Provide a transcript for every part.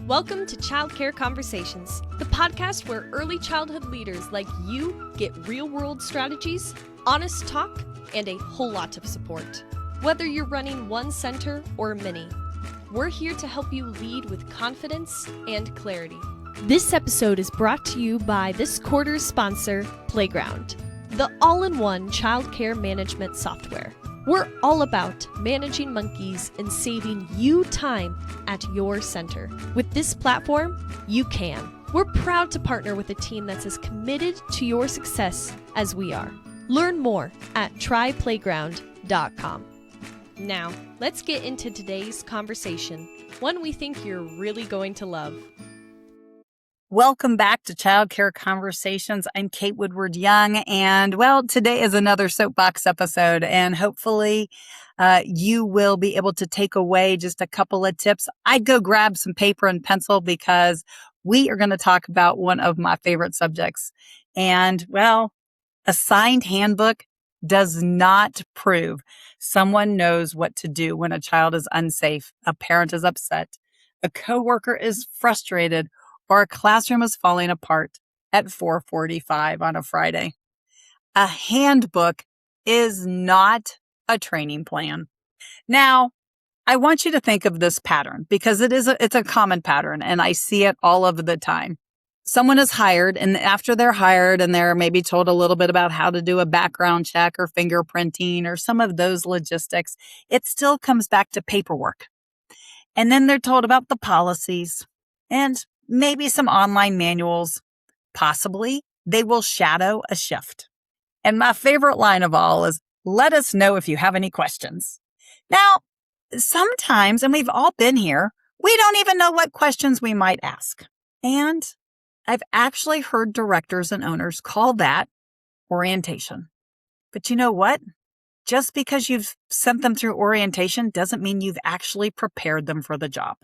Welcome to Childcare Conversations, the podcast where early childhood leaders like you get real-world strategies, honest talk, and a whole lot of support. Whether you're running one center or many, we're here to help you lead with confidence and clarity. This episode is brought to you by this quarter's sponsor, Playground, the all-in-one childcare management software. We're all about managing monkeys and saving you time at your center. With this platform, you can. We're proud to partner with a team that's as committed to your success as we are. Learn more at tryplayground.com. Now, let's get into today's conversation, one we think you're really going to love. Welcome back to Childcare Conversations. I'm Kate Woodward Young, and today is another soapbox episode, and hopefully you will be able to take away just a couple of tips. I'd go grab some paper and pencil because we are going to talk about one of my favorite subjects. And a signed handbook does not prove someone knows what to do when a child is unsafe, a parent is upset, a coworker is frustrated, or a classroom is falling apart at 4:45 on a Friday. A handbook is not a training plan. Now, I want you to think of this pattern because it's a common pattern and I see it all of the time. Someone is hired, and after they're hired and they're maybe told a little bit about how to do a background check or fingerprinting or some of those logistics, it still comes back to paperwork. And then they're told about the policies and maybe some online manuals. Possibly they will shadow a shift. And my favorite line of all is, let us know if you have any questions. Now, sometimes, and we've all been here, we don't even know what questions we might ask. And I've actually heard directors and owners call that orientation. But you know what? Just because you've sent them through orientation doesn't mean you've actually prepared them for the job.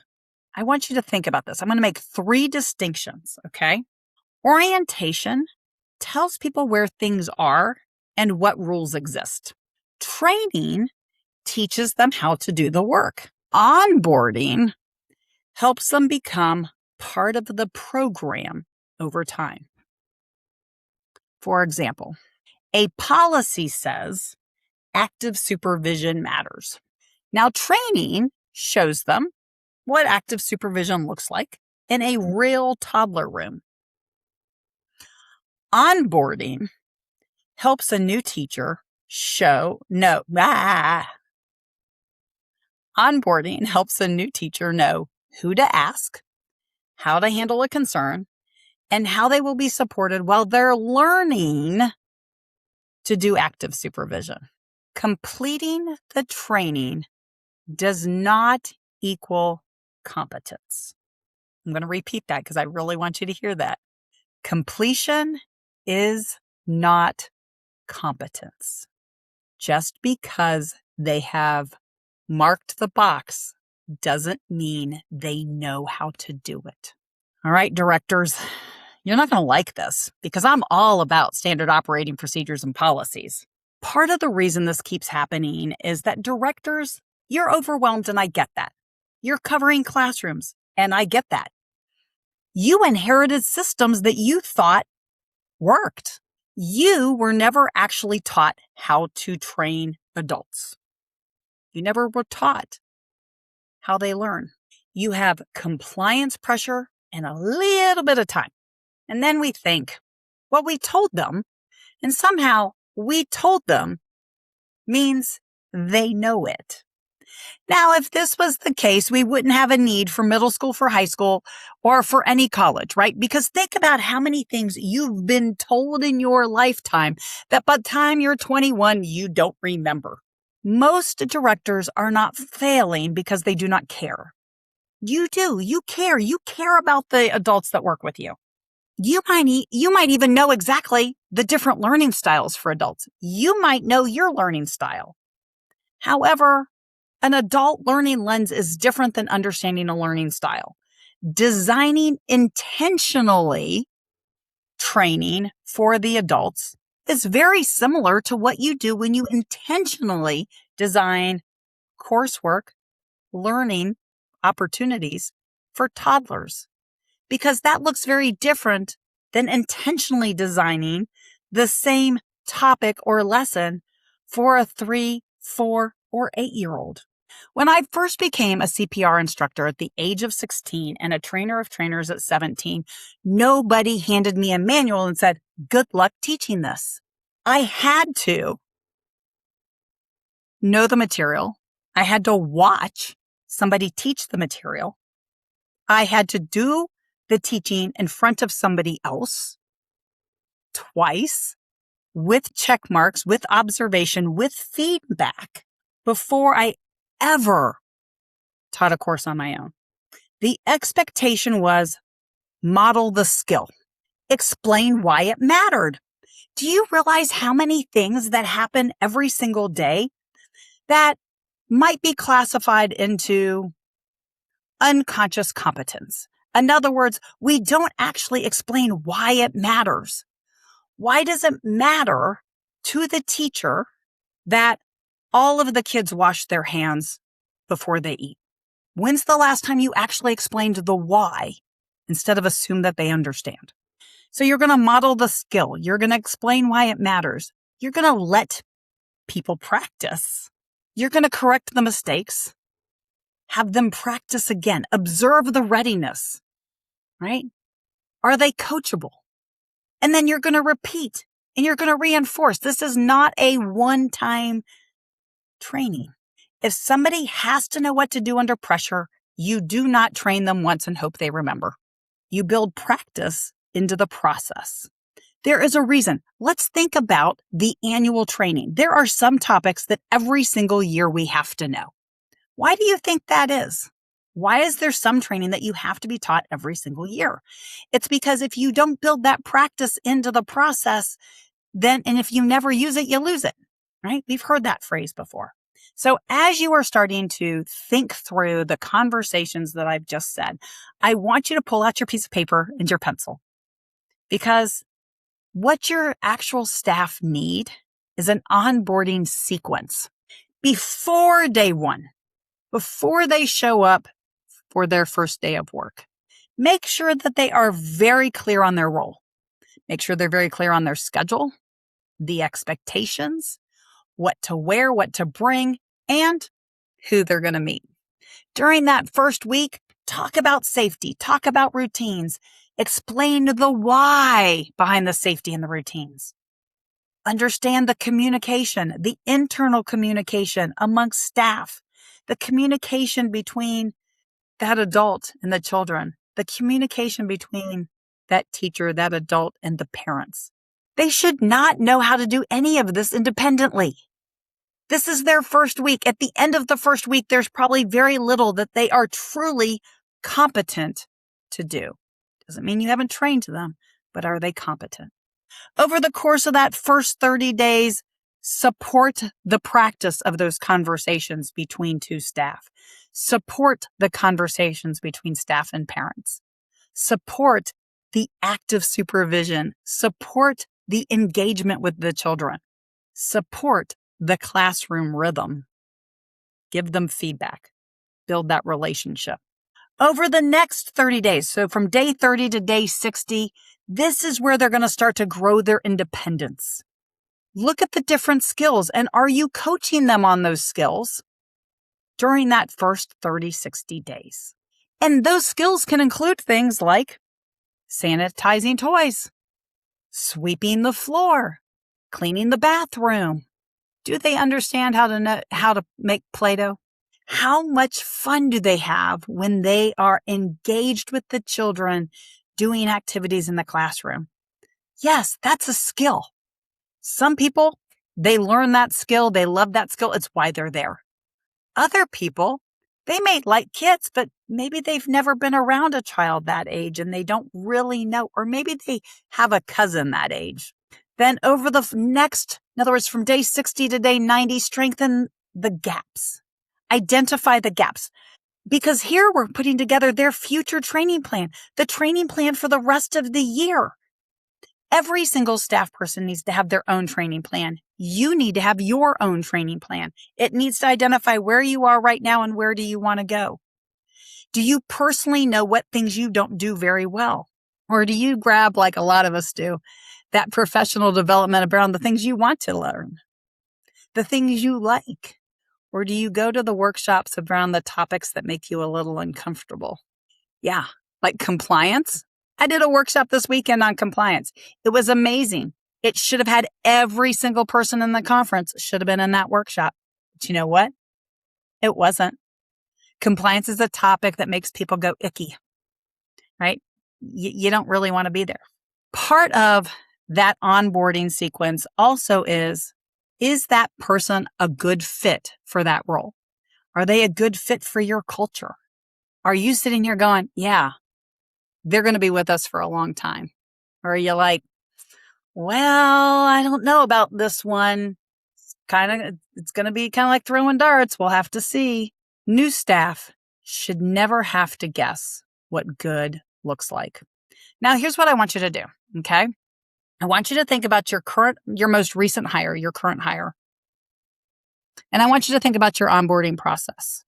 I want you to think about this. I'm going to make 3 distinctions, okay? Orientation tells people where things are and what rules exist. Training teaches them how to do the work. Onboarding helps them become part of the program over time. For example, a policy says active supervision matters. Now, training shows them what active supervision looks like in a real toddler room. Onboarding helps a new teacher Onboarding helps a new teacher know who to ask, how to handle a concern, and how they will be supported while they're learning to do active supervision. Completing the training does not equal competence. I'm going to repeat that because I really want you to hear that. Completion is not competence. Just because they have marked the box doesn't mean they know how to do it. All right, directors, you're not going to like this because I'm all about standard operating procedures and policies. Part of the reason this keeps happening is that directors, you're overwhelmed, and I get that. You're covering classrooms, and I get that. You inherited systems that you thought worked. You were never actually taught how to train adults. You never were taught how they learn. You have compliance pressure and a little bit of time. And then we think, well, we told them, and somehow we told them means they know it. Now, if this was the case, we wouldn't have a need for middle school, for high school, or for any college, right? Because think about how many things you've been told in your lifetime that by the time you're 21, you don't remember. Most directors are not failing because they do not care. You do. You care. You care about the adults that work with you. You might even know exactly the different learning styles for adults. You might know your learning style. However, an adult learning lens is different than understanding a learning style. Designing intentionally training for the adults is very similar to what you do when you intentionally design coursework, learning opportunities for toddlers, because that looks very different than intentionally designing the same topic or lesson for a 3, 4, or 8-year-old. When I first became a CPR instructor at the age of 16 and a trainer of trainers at 17, nobody handed me a manual and said, "Good luck teaching this." I had to know the material. I had to watch somebody teach the material. I had to do the teaching in front of somebody else twice with check marks, with observation, with feedback before I ever taught a course on my own. The expectation was model the skill, explain why it mattered. Do you realize how many things that happen every single day that might be classified into unconscious competence? In other words, we don't actually explain why it matters. Why does it matter to the teacher that all of the kids wash their hands before they eat? When's the last time you actually explained the why instead of assume that they understand? So you're going to model the skill. You're going to explain why it matters. You're going to let people practice. You're going to correct the mistakes. Have them practice again. Observe the readiness, right? Are they coachable? And then you're going to repeat and you're going to reinforce. This is not a one-time training. If somebody has to know what to do under pressure, you do not train them once and hope they remember. You build practice into the process. There is a reason. Let's think about the annual training. There are some topics that every single year we have to know. Why do you think that is? Why is there some training that you have to be taught every single year? It's because if you don't build that practice into the process, and if you never use it, you lose it, right? We've heard that phrase before. So as you are starting to think through the conversations that I've just said, I want you to pull out your piece of paper and your pencil, because what your actual staff need is an onboarding sequence before day one, before they show up for their first day of work. Make sure that they are very clear on their role. Make sure they're very clear on their schedule, the expectations, what to wear, what to bring, and who they're going to meet. During that first week, talk about safety, talk about routines, explain the why behind the safety and the routines. Understand the communication, the internal communication amongst staff, the communication between that adult and the children, the communication between that teacher, that adult, and the parents. They should not know how to do any of this independently. This is their first week. At the end of the first week, there's probably very little that they are truly competent to do. Doesn't mean you haven't trained them, but are they competent? Over the course of that first 30 days, support the practice of those conversations between two staff. Support the conversations between staff and parents. Support the active supervision. Support the engagement with the children. Support the classroom rhythm. Give them feedback. Build that relationship. Over the next 30 days, so from day 30 to day 60, this is where they're going to start to grow their independence. Look at the different skills, and are you coaching them on those skills during that first 30, 60 days? And those skills can include things like sanitizing toys, sweeping the floor, cleaning the bathroom. Do they understand how to make Play-Doh? How much fun do they have when they are engaged with the children doing activities in the classroom? Yes, that's a skill. Some people, they learn that skill. They love that skill. It's why they're there. Other people, they may like kids, but maybe they've never been around a child that age and they don't really know, or maybe they have a cousin that age. Then over the next, in other words, from day 60 to day 90, strengthen the gaps. Identify the gaps. Because here we're putting together their future training plan, the training plan for the rest of the year. Every single staff person needs to have their own training plan. You need to have your own training plan. It needs to identify where you are right now and where do you want to go. Do you personally know what things you don't do very well? Or do you grab, like a lot of us do, that professional development around the things you want to learn, the things you like? Or do you go to the workshops around the topics that make you a little uncomfortable? Yeah, like compliance. I did a workshop this weekend on compliance. It was amazing. It should have had every single person in the conference should have been in that workshop. But you know what? It wasn't. Compliance is a topic that makes people go icky, right? You don't really want to be there. Part of that onboarding sequence also is that person a good fit for that role? Are they a good fit for your culture? Are you sitting here going, yeah, they're going to be with us for a long time? Or are you like, well, I don't know about this one. It's going to be kind of like throwing darts. We'll have to see. New staff should never have to guess what good looks like. Now, here's what I want you to do, okay? I want you to think about your most recent hire, your current hire. And I want you to think about your onboarding process,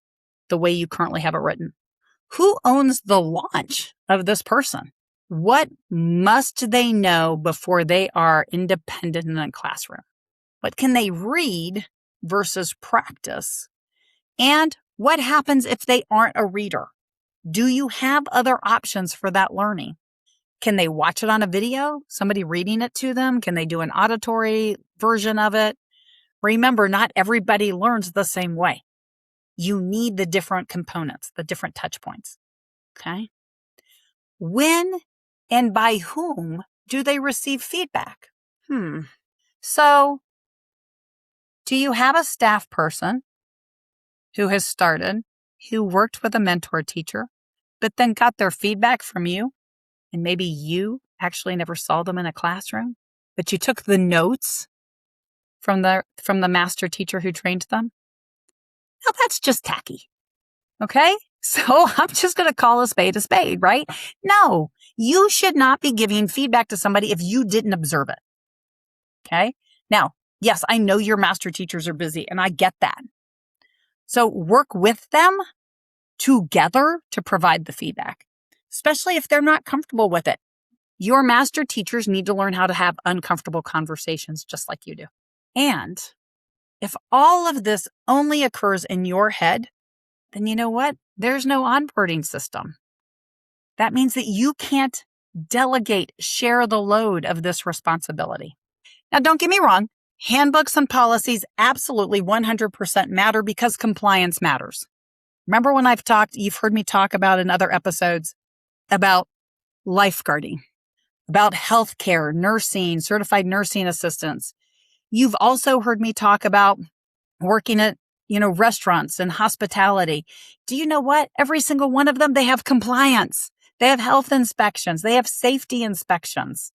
the way you currently have it written. Who owns the launch of this person? What must they know before they are independent in a classroom? What can they read versus practice? And what happens if they aren't a reader? Do you have other options for that learning? Can they watch it on a video? Somebody reading it to them? Can they do an auditory version of it? Remember, not everybody learns the same way. You need the different components, the different touch points. Okay? When and by whom do they receive feedback? So, do you have a staff person who has started, who worked with a mentor teacher, but then got their feedback from you? And maybe you actually never saw them in a classroom, but you took the notes from the master teacher who trained them? Now that's just tacky. Okay? So I'm just going to call a spade, right? No, you should not be giving feedback to somebody if you didn't observe it. Okay? Now, yes, I know your master teachers are busy and I get that. So work with them together to provide the feedback, especially if they're not comfortable with it. Your master teachers need to learn how to have uncomfortable conversations just like you do. And if all of this only occurs in your head, then you know what? There's no onboarding system. That means that you can't delegate, share the load of this responsibility. Now, don't get me wrong. Handbooks and policies absolutely 100% matter because compliance matters. Remember when you've heard me talk about in other episodes about lifeguarding, about healthcare, nursing, certified nursing assistants. You've also heard me talk about working at, restaurants and hospitality. Do you know what? Every single one of them, they have compliance. They have health inspections. They have safety inspections.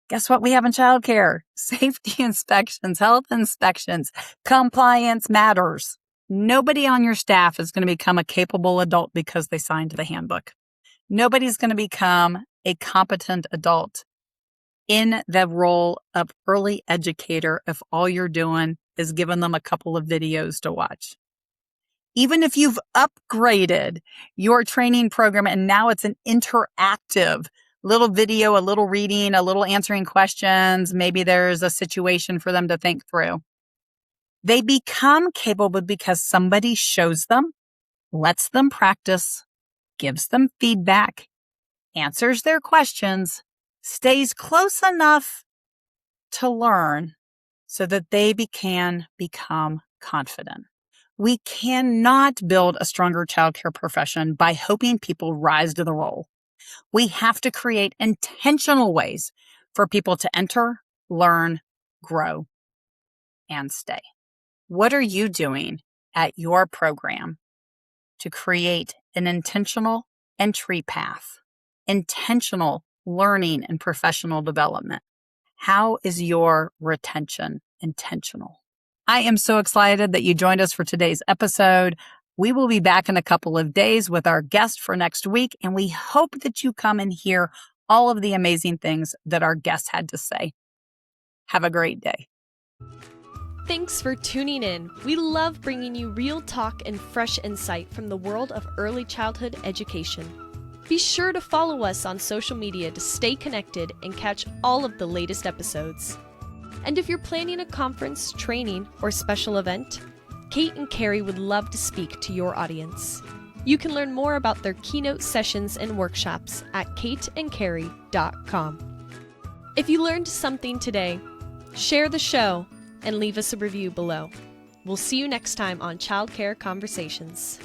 Guess what we have in childcare? Safety inspections, health inspections. Compliance matters. Nobody on your staff is going to become a capable adult because they signed the handbook. Nobody's going to become a competent adult in the role of early educator if all you're doing is giving them a couple of videos to watch. Even if you've upgraded your training program and now it's an interactive little video, a little reading, a little answering questions, maybe there's a situation for them to think through. They become capable because somebody shows them, lets them practice, gives them feedback, answers their questions, stays close enough to learn so that they can become confident. We cannot build a stronger childcare profession by hoping people rise to the role. We have to create intentional ways for people to enter, learn, grow, and stay. What are you doing at your program to create an intentional entry path, intentional learning and professional development? How is your retention intentional? I am so excited that you joined us for today's episode. We will be back in a couple of days with our guest for next week, and we hope that you come and hear all of the amazing things that our guest had to say. Have a great day. Thanks for tuning in. We love bringing you real talk and fresh insight from the world of early childhood education. Be sure to follow us on social media to stay connected and catch all of the latest episodes. And if you're planning a conference, training, or special event, Kate and Carrie would love to speak to your audience. You can learn more about their keynote sessions and workshops at kateandcarrie.com. If you learned something today, share the show and leave us a review below. We'll see you next time on Childcare Conversations.